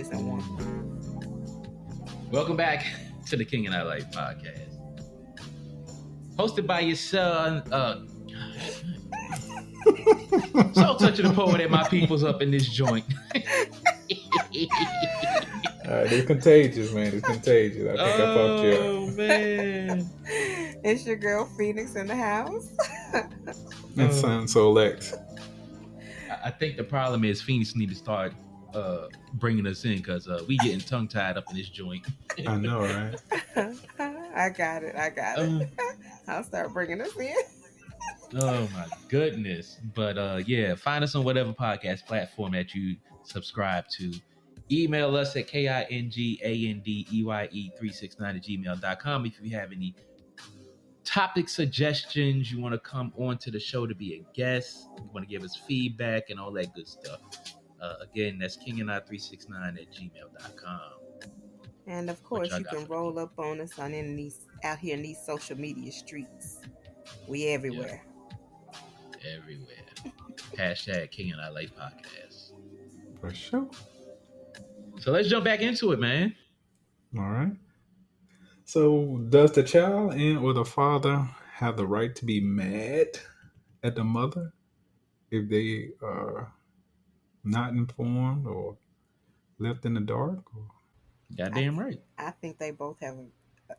Season 1. Welcome back to the King and I Life podcast, hosted by your son. So touching the poet and my people's up in this joint. It's contagious, man. It's contagious. I think I fucked you up. Oh man, It's your girl Phoenix in the house. It sounds so Lex. I think the problem is Phoenix need to start bringing us in because we getting tongue tied up in this joint. I know, right? I got it. I'll start bringing us in. Oh my goodness. But yeah, find us on whatever podcast platform that you subscribe to. Email us at KINGANDEYE369@gmail.com if you have any topic suggestions, you want to come on to the show to be a guest, you want to give us feedback and all that good stuff. Again, that's KingandI369@gmail.com. And of course, you can roll up on us out here in these social media streets. We everywhere. Yeah. Everywhere. Hashtag King and I Life podcast. For sure. So let's jump back into it, man. All right. So, does the child and or the father have the right to be mad at the mother if they are not informed or left in the dark? Goddamn right. I think they both have a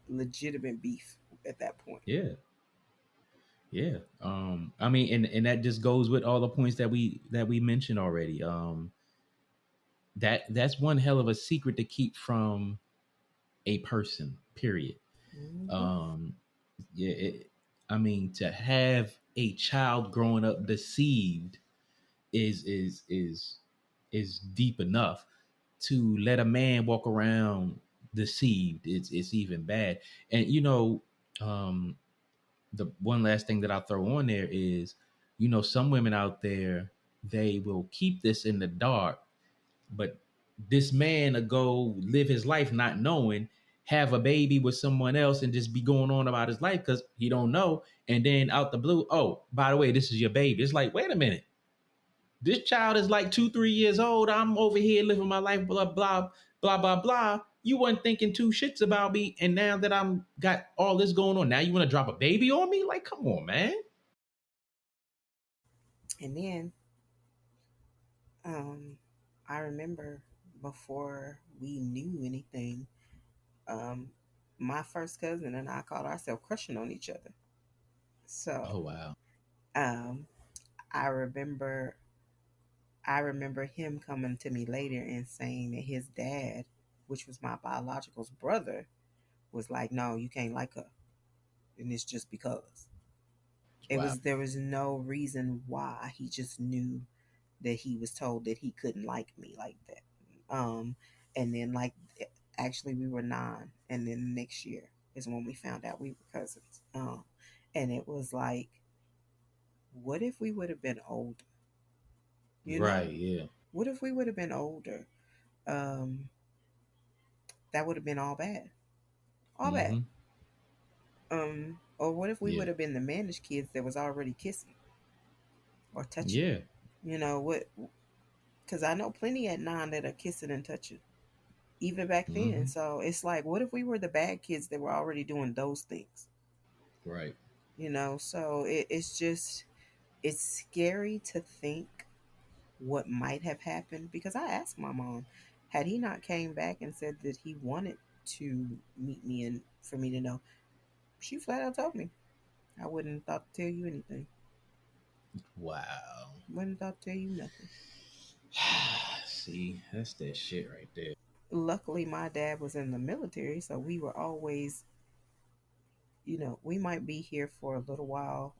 legitimate beef at that point. Yeah. I mean, and that just goes with all the points that we mentioned already. That's one hell of a secret to keep from a person, period. Mm-hmm. I mean, to have a child growing up deceived is deep enough. To let a man walk around deceived, it's even bad. And the one last thing that I'll throw on there is, some women out there, they will keep this in the dark, but this man will go live his life not knowing, have a baby with someone else and just be going on about his life because he don't know. And then out the blue, oh, by the way, this is your baby. It's like, wait a minute. This child is like 2-3 years old. I'm over here living my life, blah, blah, blah, blah, blah. You weren't thinking two shits about me. And now that I'm got all this going on, now you want to drop a baby on me? Like, come on, man. And then I remember before we knew anything, my first cousin and I called ourselves crushing on each other. So, oh wow, I remember him coming to me later and saying that his dad, which was my biological's brother, was like, "No, you can't like her, and it's just because." There was no reason why. He just knew that he was told that he couldn't like me like that. And then actually we were 9, and then the next year is when we found out we were cousins. And it was like, what if we would have been older? Right? Yeah. What if we would have been older? That would have been all bad, all bad. Or what if we would have been the managed kids that was already kissing or touching? Yeah. What? Because I know plenty at 9 that are kissing and touching, even back then. So it's like, what if we were the bad kids that were already doing those things? Right. So it's scary to think what might have happened, because I asked my mom, had he not came back and said that he wanted to meet me and for me to know, she flat out told me, I wouldn't thought to tell you anything. Wow. Wouldn't thought to tell you nothing. See, that's that shit right there. Luckily, my dad was in the military, so we were always, we might be here for a little while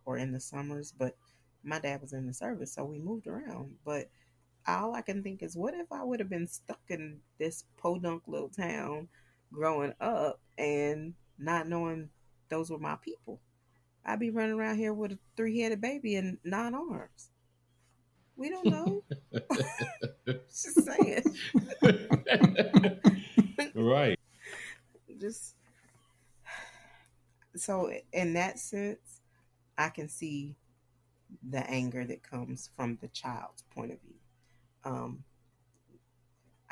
or in the summers, but my dad was in the service, so we moved around. But all I can think is, what if I would have been stuck in this podunk little town growing up and not knowing those were my people? I'd be running around here with a 3-headed baby and 9 arms. We don't know. Just saying. Right. Just so in that sense, I can see the anger that comes from the child's point of view.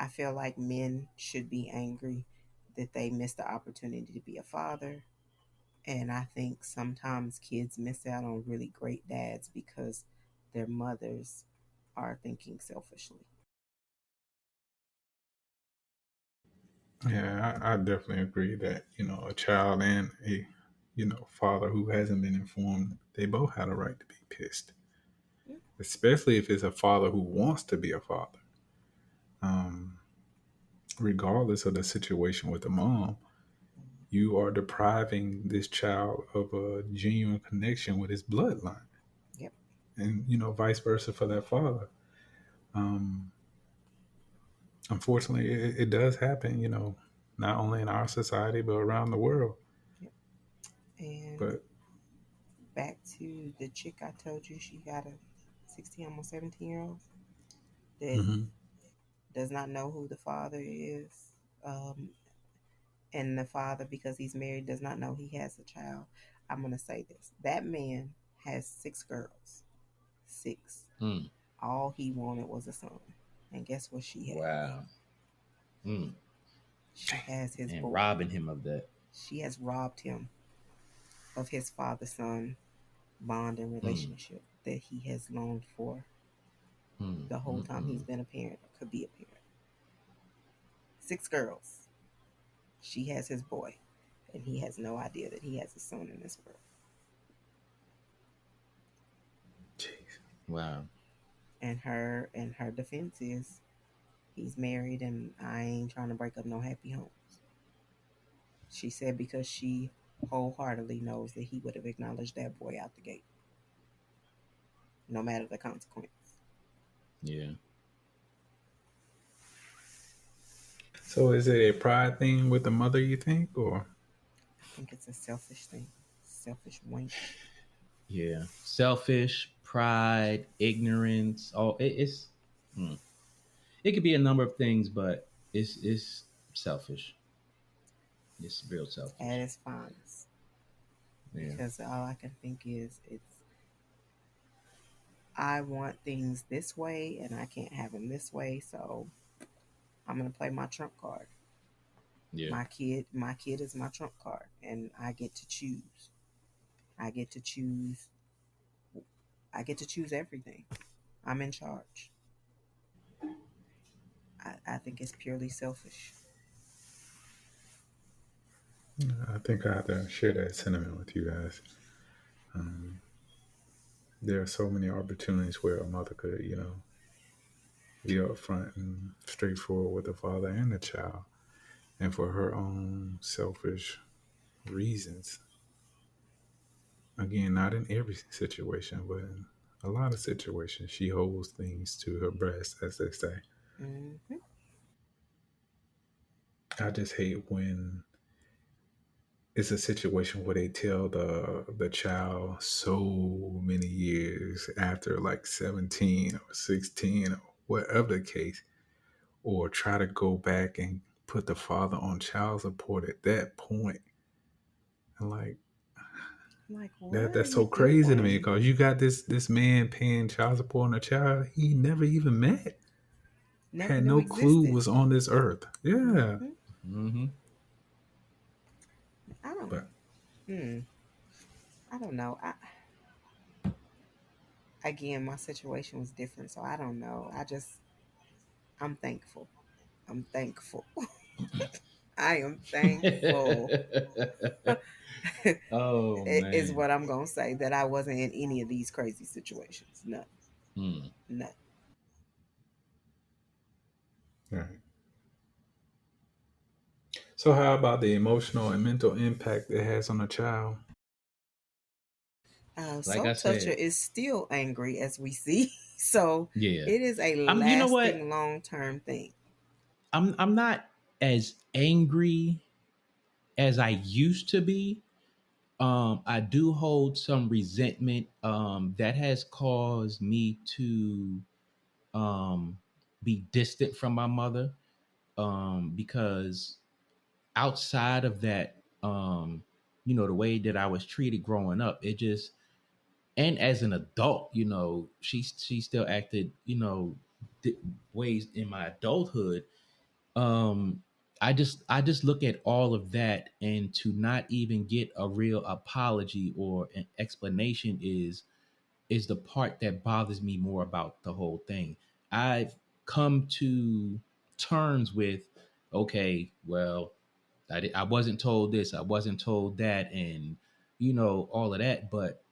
I feel like men should be angry that they missed the opportunity to be a father. And I think sometimes kids miss out on really great dads because their mothers are thinking selfishly. Yeah, I definitely agree that a child and a father who hasn't been informed, they both had a right to be pissed, especially if it's a father who wants to be a father. Um, Regardless of the situation with the mom, you are depriving this child of a genuine connection with his bloodline, Yep, and vice versa for that father. Um, Unfortunately, it does happen. Not only in our society but around the world. yep. And But back to the chick I told you, she got a 16, almost 17-year-old that mhm. does not know who the father is. Um, and the father, because he's married, does not know he has a child. I'm going to say this: that man has six girls. Six. Mm. All he wanted was a son. And guess what she has? Wow. Mm. She has his And boy. robbing him of that. She has robbed him of his father son bond and Mm. relationship that he has longed for Mm. the whole Mm. time he's Mm. been a parent or could be a parent. Six girls. She has his boy. And he has no idea that he has a son in this world. Jeez. Wow. And her defense is he's married and I ain't trying to break up no happy homes. She said because she wholeheartedly knows that he would have acknowledged that boy out the gate, no matter the consequence. Yeah. So is it a pride thing with the mother, you think, or? I think it's a selfish thing. Selfish wench. Yeah. Selfish, pride, ignorance. Oh, it's. Mm. It could be a number of things, but it's selfish. It's real At selfish. its finest. Yeah. Because all I can think is I want things this way and I can't have them this way, so I'm gonna play my trump card. Yeah. My kid is my trump card, and I get to choose. I get to choose. I get to choose everything. I'm in charge. I think it's purely selfish. I think I have to share that sentiment with you guys. Um, there are so many opportunities where a mother could, be upfront and straightforward with the father and the child, and for her own selfish reasons. Again, not in every situation, but in a lot of situations, she holds things to her breast, as they say. Hmm. I just hate when it's a situation where they tell the child so many years after, like 17 or 16 or whatever the case, or try to go back and put the father on child support at that point. And like Like, what that are that's you so crazy to me doing? because you got this man paying child support on a child he never even met, Never had knew no clue existed. was on this earth. Yeah. Hmm. Mm-hmm. I don't. But Hmm. I don't know. Again, my situation was different, so I don't know. I'm thankful. I'm thankful. I am thankful. Oh Is man. what I'm gonna say. That I wasn't in any of these crazy situations. None. Hmm. None. right. So how about the emotional and mental impact it has on a child? Like Soul I Toucher said, is still angry, as we see. So yeah. it is a You know lasting, what? long term thing. I'm not as angry as I used to be. I do hold some resentment that has caused me to um, be distant from my mother because outside of that, the way that I was treated growing up, it just and as an adult, she still acted, ways in my adulthood. um I just look at all of that, and to not even get a real apology or an explanation is the part that bothers me more about the whole thing. I've come to terms with, okay, well, I wasn't told this, I wasn't told that, and all of that. But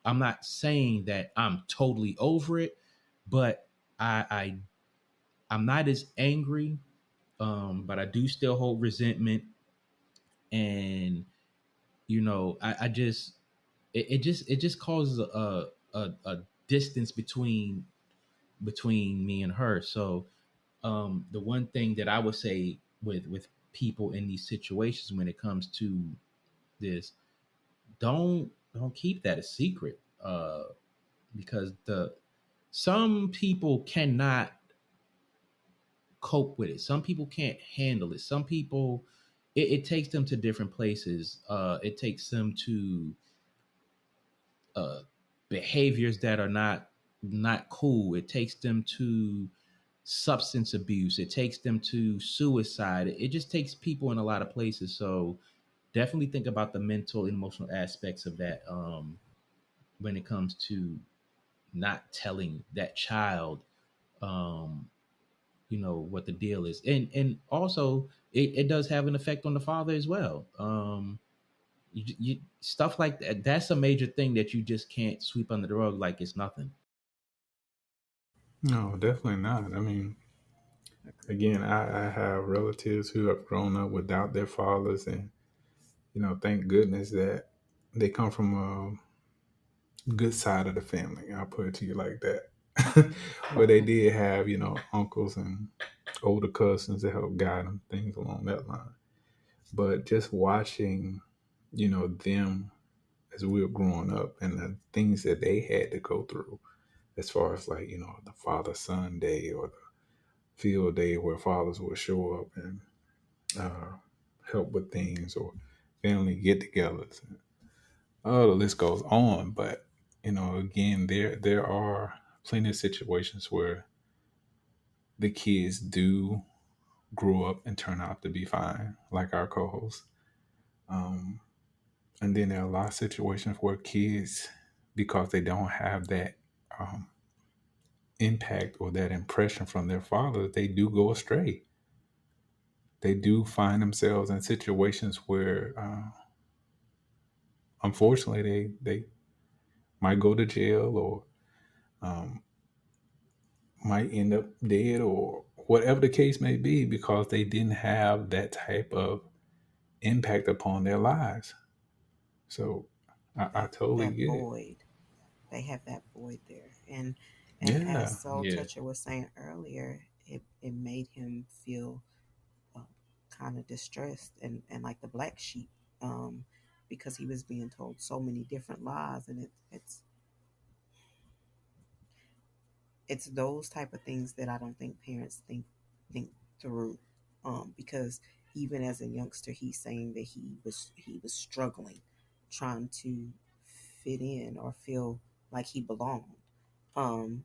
I'm not saying that I'm totally over it, but I'm not as angry, but I do still hold resentment. And I just it just causes a distance between me and her. So the one thing that I would say with people in these situations when it comes to this, don't keep that a secret, because the some people cannot cope with it. Some people can't handle it. Some people, it takes them to different places. It takes them to uh, behaviors that are not cool. It takes them to substance abuse. It takes them to suicide. It just takes people in a lot of places. So definitely think about the mental and emotional aspects of that, when it comes to not telling that child, um, what the deal is. And also it does have an effect on the father as well. Stuff like that, that's a major thing that you just can't sweep under the rug like it's nothing. No, definitely not. I mean, Agreed. again, I have relatives who have grown up without their fathers, and thank goodness that they come from a good side of the family. I'll put it to you like that, where they Hmm. did have uncles and older cousins that help guide them, things along that line. But just watching, them as we were growing up and the things that they had to go through, as far as like the father son day or the field day where fathers would show up and uh, help with things, or family get-togethers. Oh, the list goes on. But again, there are plenty of situations where the kids do grow up and turn out to be fine, like our co-host. Um, and then there are a lot of situations where kids, because they don't have that um, impact or that impression from their father, they do go astray. They do find themselves in situations where, unfortunately, they might go to jail, or um, might end up dead, or whatever the case may be, because they didn't have that type of impact upon their lives. So I totally That get it. void, they have that void there, and as Yeah. Soul Yeah. Toucher was saying earlier, it made him feel uh, kind of distressed and like the black sheep, um, because he was being told so many different lies, and it's those type of things that I don't think parents think through, because even as a youngster, he's saying that he was struggling, trying to fit in or feel like he belonged. Um,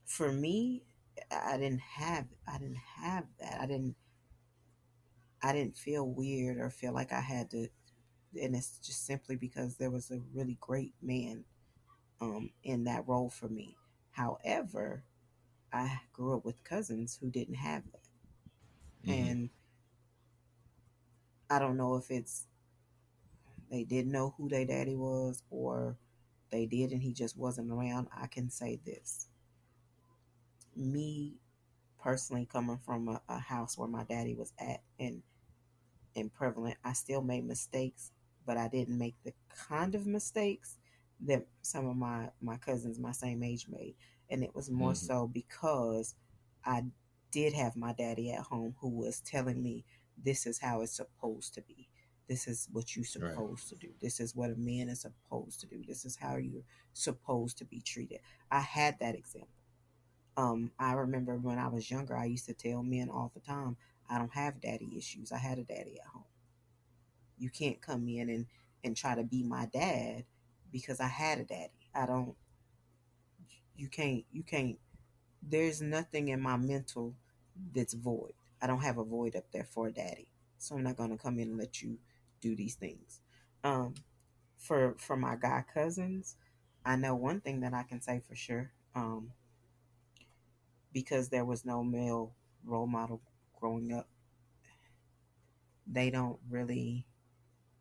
for me, I didn't have that. I didn't feel weird or feel like I had to, and it's just simply because there was a really great man in that role for me. However, I grew up with cousins who didn't have that. Hmm. And I don't know if it's they didn't know who their daddy was, or they did and he just wasn't around. I can say this. Me personally, coming from a house where my daddy was at and prevalent, I still made mistakes, but I didn't make the kind of mistakes that some of my cousins my same age made. And it was more Hmm. so because I did have my daddy at home who was telling me this is how it's supposed to be. This is what you're Right. supposed to do. This is what a man is supposed to do. This is how you're supposed to be treated. I had that example. I remember when I was younger, I used to tell men all the time, I don't have daddy issues. I had a daddy at home. You can't come in and try to be my dad because I had a daddy. I don't. You can't. There's nothing in my mental. that's void. I don't have a void up there for a daddy. So I'm not gonna come in and let you do these things. Um, for my guy cousins, I know one thing that I can say for sure. Because there was no male role model growing up, they don't really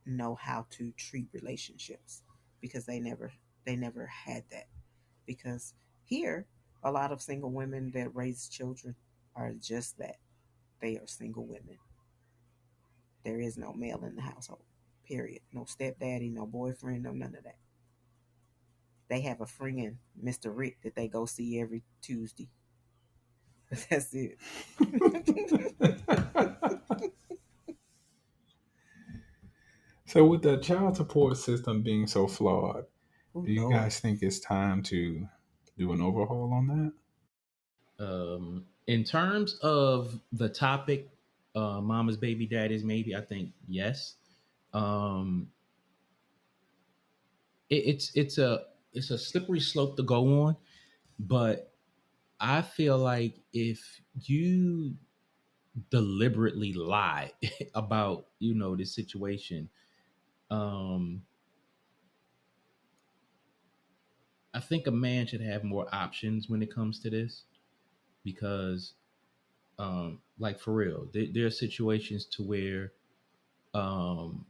know how to treat relationships because they never had that. Because here, a lot of single women that raise children are just that. They are single women. There is no male in the household. Period. No stepdaddy, no boyfriend, no none of that. They have a friend, Mr. Rick, that they go see every Tuesday. That's it. So, with the child support system being so flawed, Oh do you Lord. guys think it's time to do an overhaul on that? In terms of the topic, mama's baby, daddy's maybe, I think yes. Um, it's a slippery slope to go on, but I feel like if you deliberately lie about this situation, um, I think a man should have more options when it comes to this because, like for real, there are situations to where um,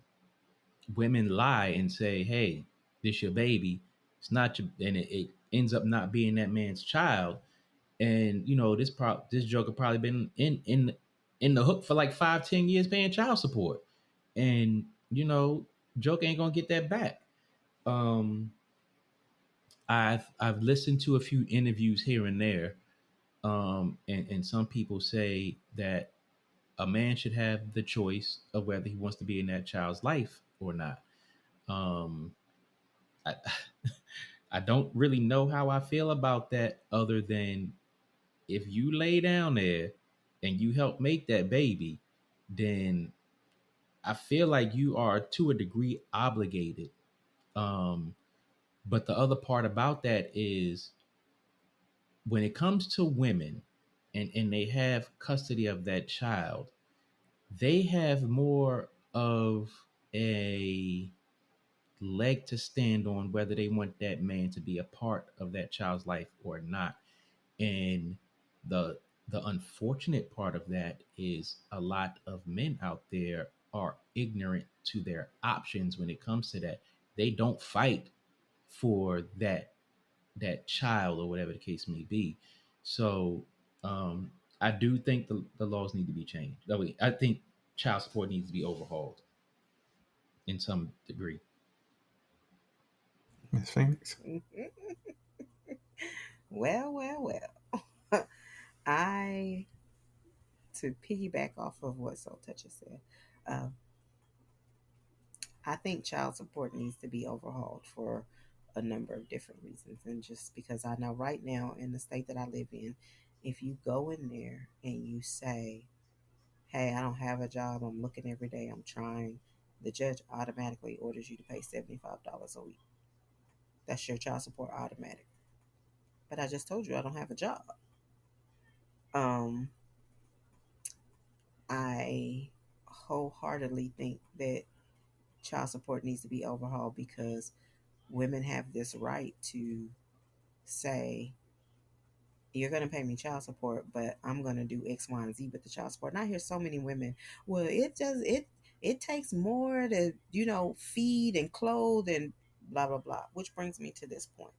women lie and say, "Hey, this your baby." It's not your, and it ends up not being that man's child. And this joker probably been in the hook for like 5-10 years paying child support, and joker ain't gonna get that back. Um, I've listened to a few interviews here and there, and some people say that a man should have the choice of whether he wants to be in that child's life or not. Um, I, I don't really know how I feel about that, other than if you lay down there and you help make that baby, then I feel like you are to a degree obligated. Um, but the other part about that is when it comes to women and they have custody of that child, they have more of a leg to stand on whether they want that man to be a part of that child's life or not. And the the unfortunate part of that is a lot of men out there are ignorant to their options when it comes to that. They don't fight for that child or whatever the case may be. So I do think the laws need to be changed. I think child support needs to be overhauled in some degree. Miss Phoenix? Well, well, well. I to piggyback off of what Soul Toucher said. Uh, I think child support needs to be overhauled for a number of different reasons, and just because I know right now in the state that I live in, if you go in there and you say, "Hey, I don't have a job. I'm looking every day. I'm trying," the judge automatically orders you to pay $75 a week. That's your child support automatic. But I just told you I don't have a job. Um, I wholeheartedly think that child support needs to be overhauled because women have this right to say, "You're going to pay me child support, but I'm going to do X, Y, and Z with the child support." And I hear so many women, "Well, it takes more to feed and clothe and blah blah blah." Which brings me to this point: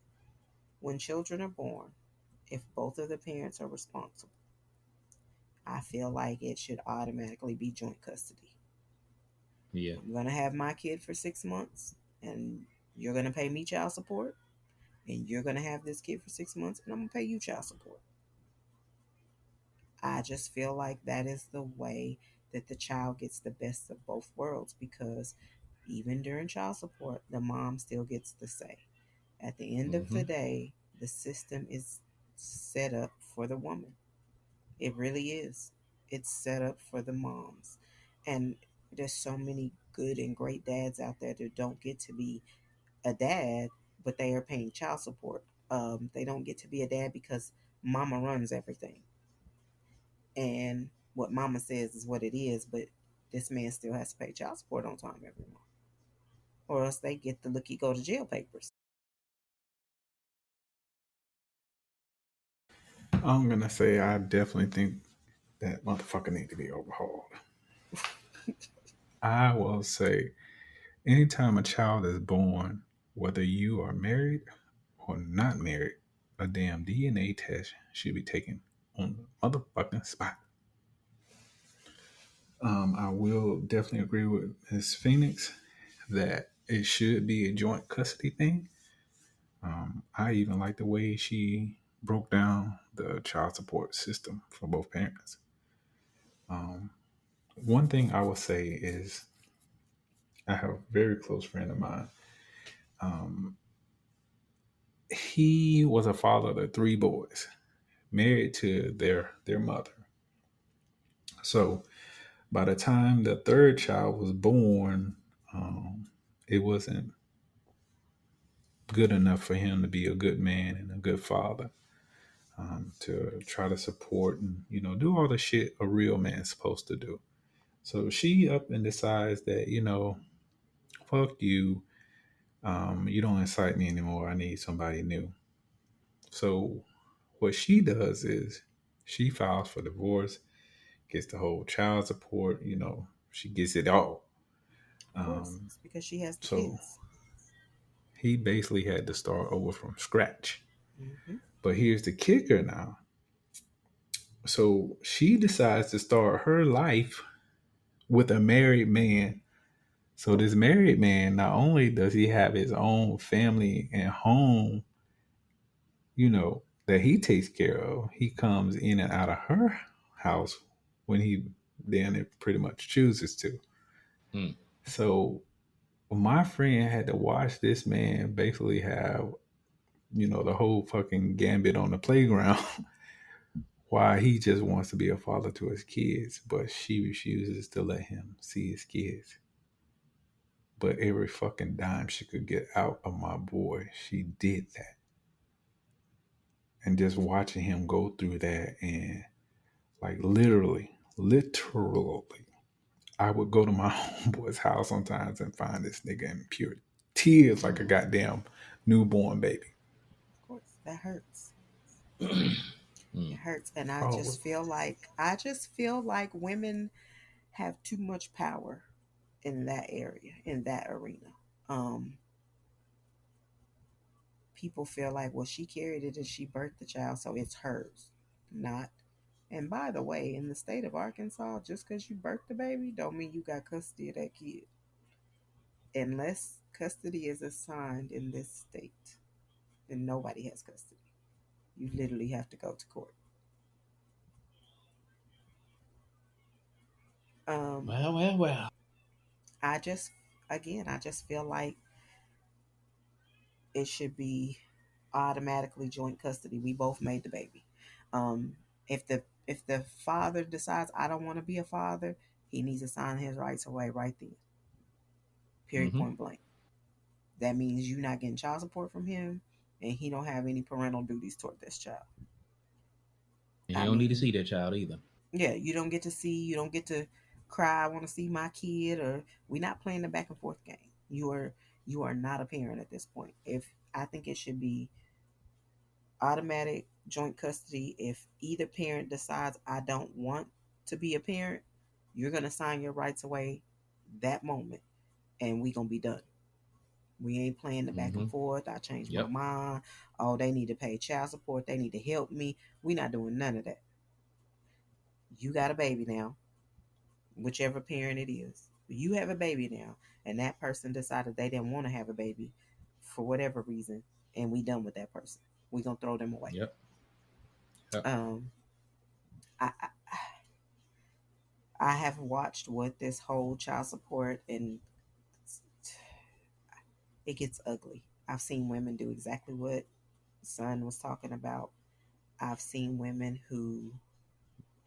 when children are born, if both of the parents are responsible, I feel like it should automatically be joint custody. Yeah. I'm going to have my kid for 6 months, and you're going to pay me child support, and you're going to have this kid for 6 months, and I'm going to pay you child support. I just feel like that is the way that the child gets the best of both worlds, because even during child support, the mom still gets the say. At the end of the Hmm. day, the system is set up for the woman. It really is. It's set up for the moms. And there's so many good and great dads out there that don't get to be a dad, but they are paying child support. They don't get to be a dad because mama runs everything. And what mama says is what it is, but this man still has to pay child support on time every month, or else they get the looky go to jail papers. I'm gonna say I definitely think that motherfucker need to be overhauled. I will say anytime a child is born, whether you are married or not married, a damn DNA test should be taken on the motherfucking spot. I will definitely agree with Ms. Phoenix that it should be a joint custody thing. I even like the way she broke down the child support system for both parents. Um, One thing I will say is I have a very close friend of mine. Um, he was a father to three boys, married to their mother. So by the time the third child was born, it wasn't good enough for him to be a good man and a good father. To try to support and do all the shit a real man's supposed to do. So she up and decides that fuck you. You don't incite me anymore. I need somebody new. So what she does is she files for divorce, gets the whole child support. She gets it all. Of course, Um, it's because she has the so kids. he basically had to start over from scratch. Hmm. But here's the kicker now. So she decides to start her life with a married man. So this married man, not only does he have his own family and home, that he takes care of, he comes in and out of her house when he then it pretty much chooses to. Mm. So my friend had to watch this man basically have, the whole fucking gambit on the playground why he just wants to be a father to his kids, but she refuses to let him see his kids. But every fucking dime she could get out of my boy, she did that. And just watching him go through that and like literally, I would go to my homeboy's house sometimes and find this nigga in pure tears like a goddamn newborn baby. Of course, that hurts. It Mm. hurts, and Oh, I just feel like women have too much power in that area, in that arena. Um, People feel like, well, she carried it and she birthed the child, so it's hers, not. And by the way, in the state of Arkansas, just because you birthed the baby, don't mean you got custody of that kid, unless custody is assigned in this state. Then nobody has custody. You literally have to go to court. Um, Well, well, well. I just, again, I just feel like it should be automatically joint custody. We both made the baby. Um, if the father decides I don't want to be a father, he needs to sign his rights away right then. Period. Hmm. Point blank. That means you're not getting child support from him, and he don't have any parental duties toward this child. And he I don't need to mean, see that child either. yeah, you don't get to see, you don't get to cry. I want to see my kid, or we're not playing the back and forth game. You are not a parent at this point. If I think it should be automatic joint custody. If either parent decides I don't want to be a parent, you're gonna sign your rights away that moment, and we gonna be done. We ain't playing the back and Hmm. forth. I changed my Yep. mind. Oh, they need to pay child support. They need to help me. We not doing none of that. You got a baby now, whichever parent it is. You have a baby now, and that person decided they didn't want to have a baby for whatever reason, and we done with that person. We gonna throw them away. Yep. Yep. Um, I have watched what this whole child support, and it gets ugly. I've seen women do exactly what Son was talking about. I've seen women who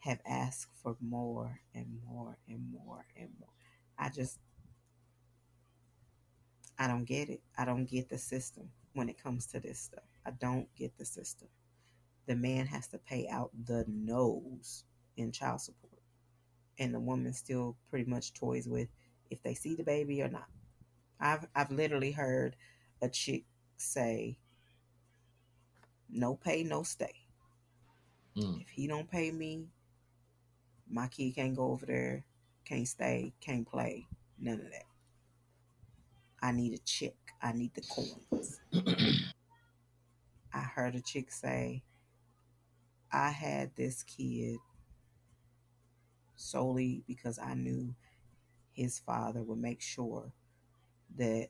have asked for more and more and more and more. I just, I don't get it. I don't get the system when it comes to this stuff. I don't get the system. The man has to pay out the nose in child support, and the woman still pretty much toys with if they see the baby or not. I've literally heard a chick say, "No pay, no stay. Mm. If he don't pay me, my kid can't go over there, can't stay, can't play, none of that. I need a check. I need the coins." I heard a chick say, "I had this kid solely because I knew his father would make sure that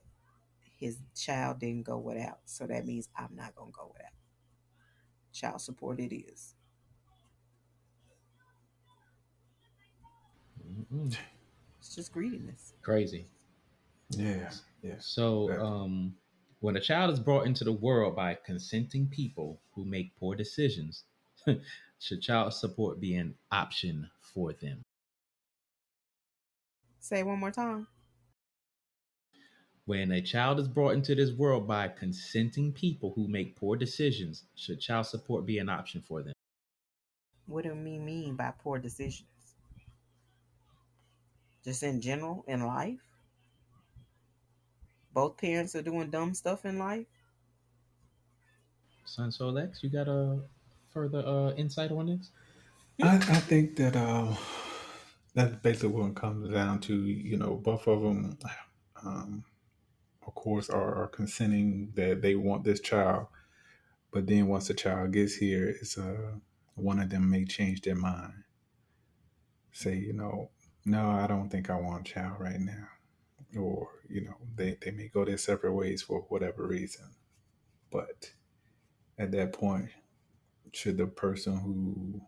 his child didn't go without. So that means I'm not going to go without. Child support it is." Mm-mm. It's just greediness. Crazy. Yeah, yeah. So, That, when a child is brought into the world by consenting people who make poor decisions, should child support be an option for them? Say it one more time. When a child is brought into this world by consenting people who make poor decisions, should child support be an option for them? What do we mean by poor decisions? Just in general, in life? Both parents are doing dumb stuff in life? Son Solex, you got a further insight on this? I think that that's basically what it comes down to. Both of them, um, of course, are consenting that they want this child. But then once the child gets here, it's one of them may change their mind. Say, no, I don't think I want a child right now. Or, they may go their separate ways for whatever reason. But at that point, should the person who,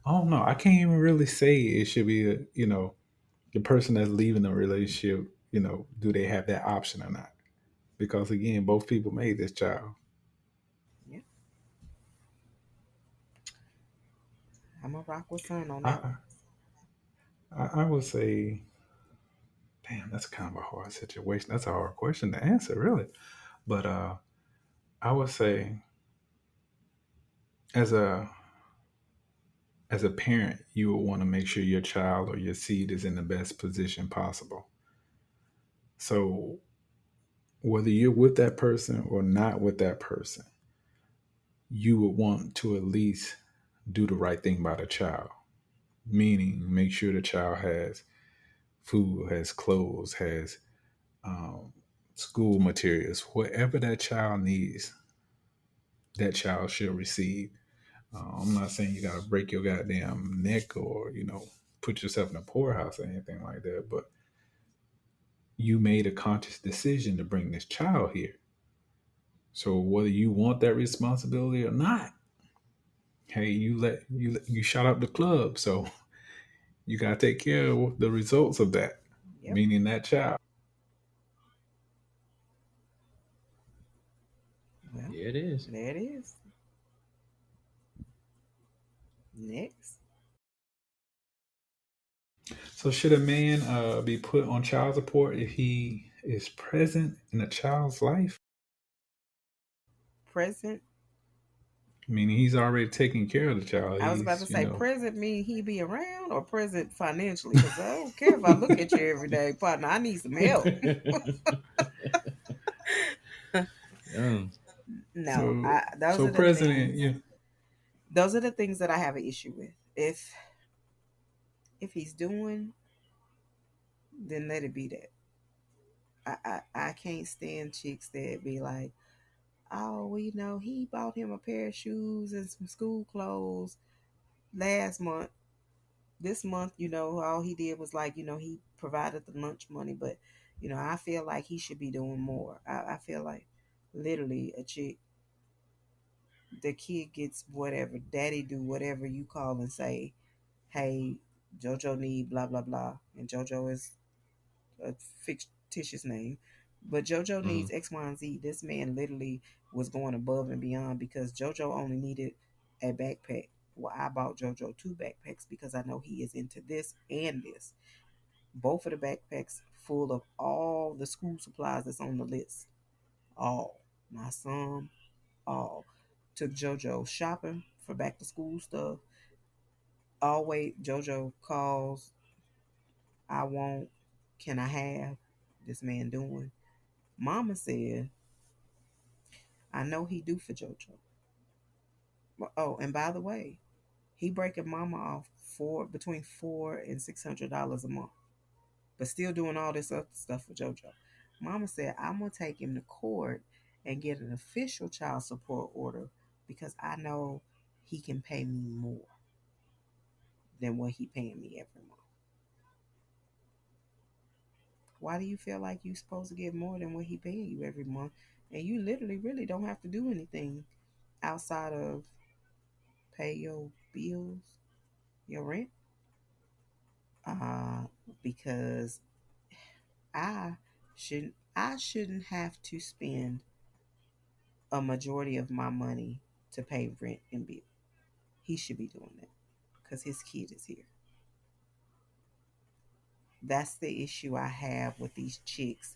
I don't know, I can't even really say it should be, the person that's leaving the relationship, do they have that option or not? Because again, both people made this child. Yeah, I'm a rock with son on that I, one. I would say, damn, that's kind of a hard situation. That's a hard question to answer, really. But I would say, as a as a parent, you would want to make sure your child or your seed is in the best position possible. So whether you're with that person or not with that person, you would want to at least do the right thing by the child. Meaning, make sure the child has food, has clothes, has um, school materials, whatever that child needs, that child should receive. I'm not saying you got to break your goddamn neck or put yourself in a poorhouse or anything like that, but you made a conscious decision to bring this child here. So whether you want that responsibility or not, hey, you shot up the club, so you got to take care of the results of that, Yep. meaning that child. Well, Yeah, it is. there it is. Next. So should a man be put on child support if he is present in a child's life? Present. Meaning he's already taking care of the child. I was about He's, to say present mean he be around or present financially because I don't care if I look at you every day, partner. I need some help. Yeah. No, so those so are the president, things. yeah. Those are the things that I have an issue with. If he's doing, then let it be that. I can't stand chicks that be like, oh, well, he bought him a pair of shoes and some school clothes last month. This month, all he did was like, he provided the lunch money, but I feel like he should be doing more. I feel like literally a chick, the kid gets whatever, daddy do whatever you call and say, hey, JoJo need blah blah blah, and JoJo is a fictitious name, but JoJo Mhm. needs X, Y, and Z. This man literally was going above and beyond because JoJo only needed a backpack. Well, I bought JoJo two backpacks because I know he is into this and this. Both of the backpacks full of all the school supplies that's on the list. All. Not some, all. Took JoJo shopping for back to school stuff. Always JoJo calls, I want, can I have this man doing? Mama said, I know he do for JoJo. Oh, and by the way, he breaking Mama off for between $400 and $600 a month, but still doing all this other stuff for JoJo. Mama said, I'm gonna take him to court and get an official child support order because I know he can pay me more than what he paying me every month. Why do you feel like you're supposed to get more than what he paying you every month? And you literally really don't have to do anything outside of pay your bills, your rent. Uh, because I shouldn't have to spend a majority of my money to pay rent and bill. He should be doing that because his kid is here. That's the issue I have with these chicks,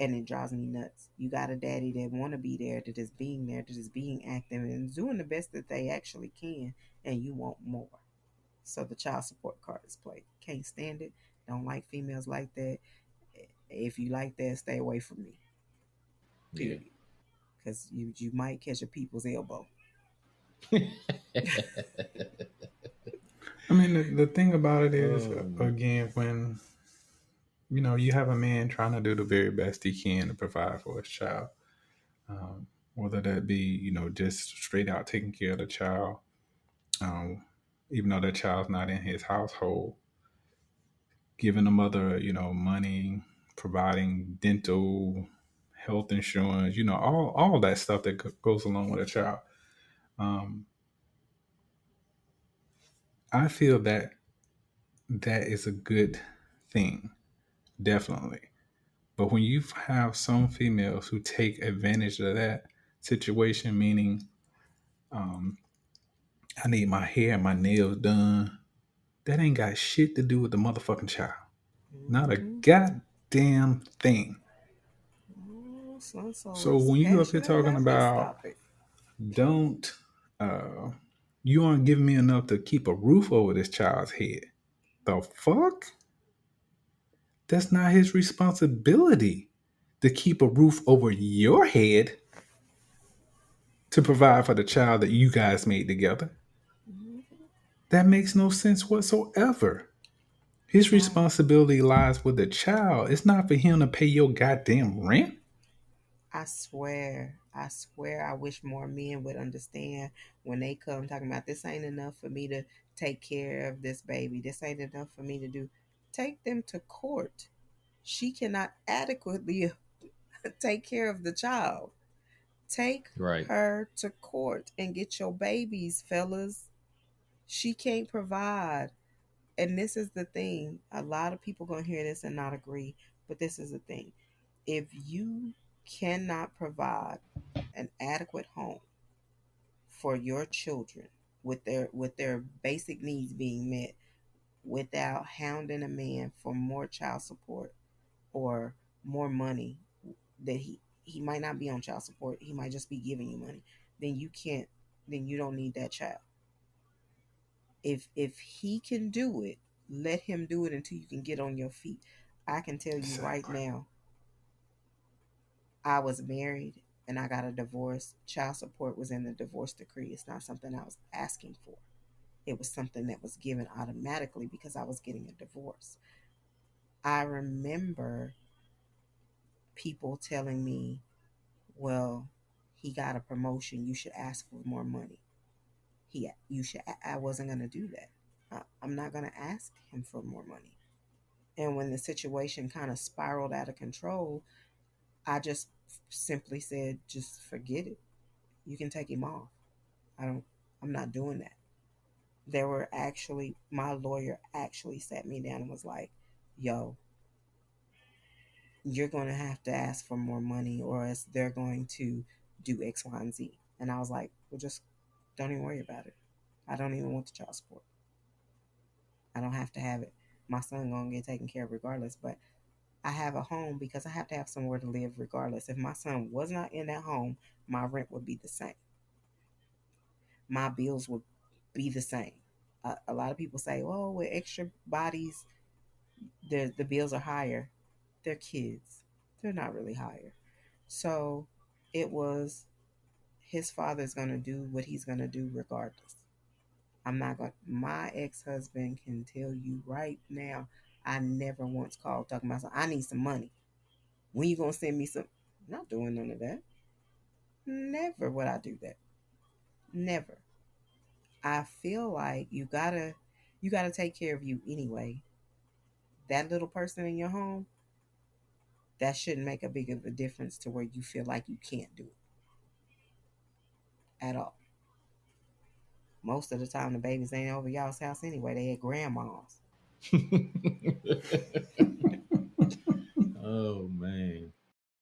and it drives me nuts. You got a daddy that want to be there, that is being active and doing the best that they actually can, and you want more. So the child support card is played. Can't stand it. Don't like females like that. If you like that, stay away from me. Yeah. Period. Because you might catch a people's elbow. I mean, the thing about it is, um, again, when you have a man trying to do the very best he can to provide for his child, whether that be just straight out taking care of the child, um, even though the child's not in his household, giving the mother money, providing dental, health insurance, all that stuff that goes along with a child. Um, I feel that that is a good thing, definitely. But when you have some females who take advantage of that situation, meaning, um, I need my hair and my nails done, that ain't got shit to do with the motherfucking child. Not a Mm-hmm. goddamn thing. Oh, so So when you up here passionate talking about this about topic. don't, uh, you aren't giving me enough to keep a roof over this child's head. The fuck? That's not his responsibility to keep a roof over your head to provide for the child that you guys made together. Mm-hmm. That makes no sense whatsoever. His Right. responsibility lies with the child. It's not for him to pay your goddamn rent. I wish more men would understand when they come talking about this ain't enough for me to take care of this baby. This ain't enough for me to do. Take them to court. She cannot adequately take care of the child. Take right. her to court and get your babies, fellas. She can't provide. And this is the thing. A lot of people gonna hear this and not agree, but this is the thing. If you cannot provide an adequate home for your children with their basic needs being met without hounding a man for more child support or more money that he might not be on child support, he might just be giving you money, then you can't, then you don't need that child. If he can do it, let him do it until you can get on your feet. I can tell you right Exactly. now, I was married and I got a divorce. Child support was in the divorce decree. It's not something I was asking for. It was something that was given automatically because I was getting a divorce. I remember people telling me, well, he got a promotion. You should ask for more money. You should. I wasn't going to do that. I'm not going to ask him for more money. And when the situation kind of spiraled out of control, I just simply said, just forget it. You can take him off. I don't, I'm not doing that. My lawyer actually sat me down and was like, yo, you're going to have to ask for more money or else they're going to do X, Y, and Z. And I was like, well, just don't even worry about it. I don't even want the child support. I don't have to have it. My son going to get taken care of regardless. But I have a home because I have to have somewhere to live regardless. If my son was not in that home, my rent would be the same. My bills would be the same. A lot of people say, "Oh, with extra bodies, the bills are higher." They're kids; they're not really higher. So it was his father's gonna do what he's gonna do regardless. I'm not going. My ex husband can tell you right now. I never once called talking about I need some money. When you gonna send me some? I'm not doing none of that. Never would I do that. Never. I feel like you gotta take care of you anyway. That little person in your home, that shouldn't make a big of a difference to where you feel like you can't do it at all. Most of the time, the babies ain't over y'all's house anyway. They at grandma's. Oh man.